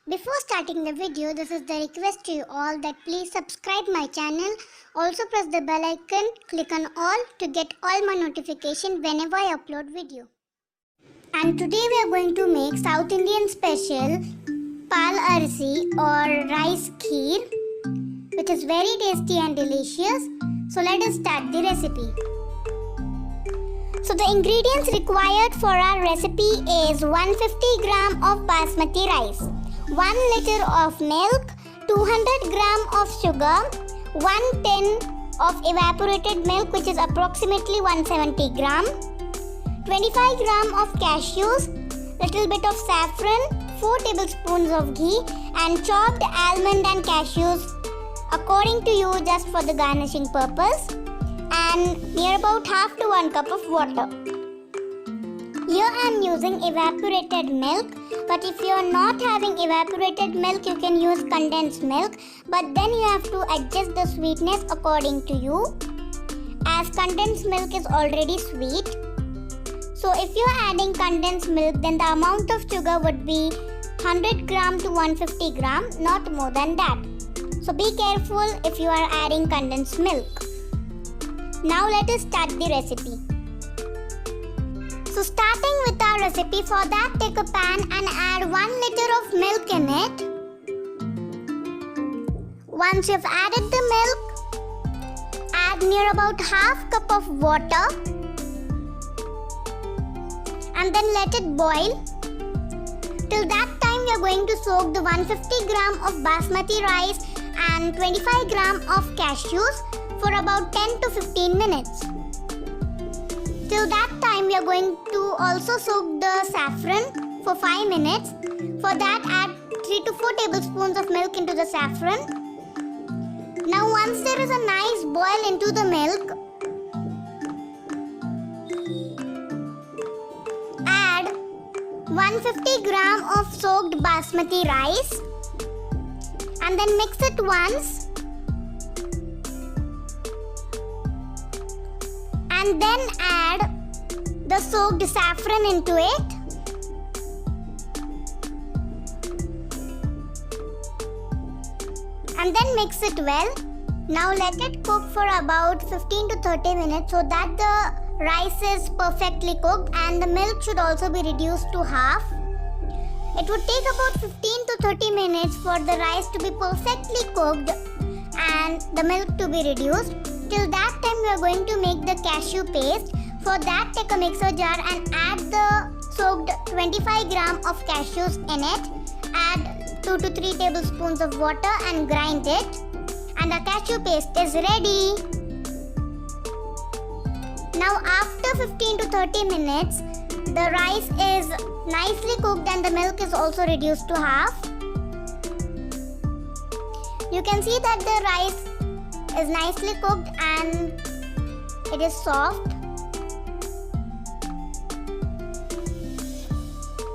Before starting the video, this is the request to you all that please subscribe my channel. Also press the bell icon, click on all to get all my notifications whenever I upload video. And today we are going to make South Indian special Paal arisi or rice kheer, which is very tasty and delicious. So let us start the recipe. So the ingredients required for our recipe is 150 gram of basmati rice, 1 liter of milk, 200 gram of sugar, 1 tin of evaporated milk, which is approximately 170 gram, 25 gram of cashews, little bit of saffron, 4 tablespoons of ghee, and chopped almond and cashews according to you, just for the garnishing purpose, and near about half to 1 cup of water. Here I am using evaporated milk, but if you are not having evaporated milk, you can use condensed milk, but then you have to adjust the sweetness according to you, as condensed milk is already sweet. So if you are adding condensed milk, then the amount of sugar would be 100 gram to 150 gram, not more than that. So be careful if you are adding condensed milk. Now let us start the recipe. So starting with our recipe, for that take a pan and add 1 liter of milk in it. Once you've added the milk, add near about half cup of water and then let it boil. Till that time we are going to soak the 150 gram of basmati rice and 25 gram of cashews for about 10 to 15 minutes. Till that time we are going to also soak the saffron for 5 minutes. For that add 3 to 4 tablespoons of milk into the saffron. Now once there is a nice boil into the milk, add 150 gram of soaked basmati rice and then mix it once. And then add the soaked saffron into it. And then mix it well. Now let it cook for about 15 to 30 minutes so that the rice is perfectly cooked and the milk should also be reduced to half. It would take about 15 to 30 minutes for the rice to be perfectly cooked and the milk to be reduced. Till that time we are going to make the cashew paste. For that take a mixer jar and add the soaked 25 gram of cashews in it. Add 2 to 3 tablespoons of water and grind it. And the cashew paste is ready. Now after 15 to 30 minutes, the rice is nicely cooked and the milk is also reduced to half. You can see that the rice is nicely cooked and it is soft.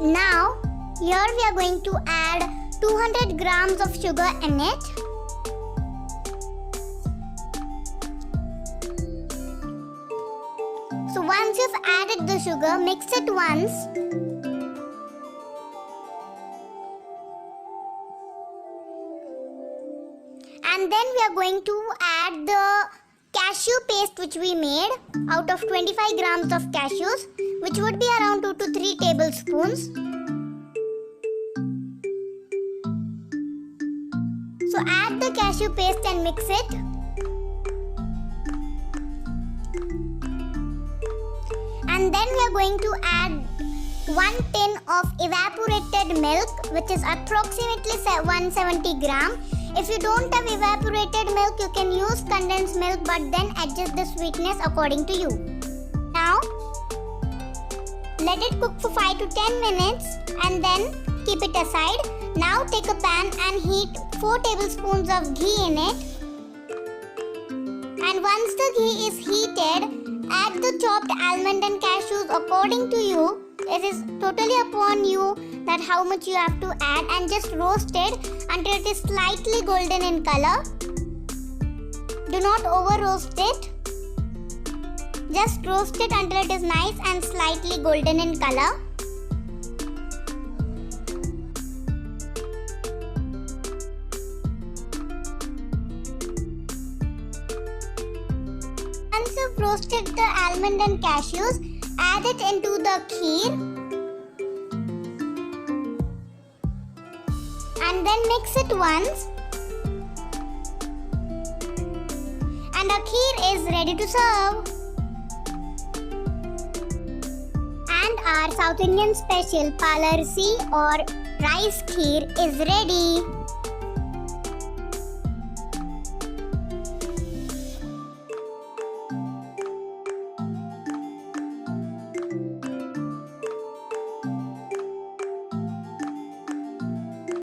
Now here we are going to add 200 grams of sugar in it. So once you've added the sugar, mix it once. And then we are going to add the cashew paste which we made out of 25 grams of cashews, which would be around 2 to 3 tablespoons. So add the cashew paste and mix it. And then we are going to add 1 tin of evaporated milk, which is approximately 170 gram. If you don't have evaporated milk, you can use condensed milk, but then adjust the sweetness according to you. Now, let it cook for 5 to 10 minutes and then keep it aside. Now take a pan and heat 4 tablespoons of ghee in it. And once the ghee is heated, add the chopped almond and cashews according to you. It is totally upon you that how much you have to add, and just roast it until it is slightly golden in color. Do Do not over roast it. Just roast it until it is nice and slightly golden in color. Once you've roasted the almond and cashews, add it into the kheer and then mix it once. And our kheer is ready to serve. And our South Indian special Paal arisi or rice kheer is ready.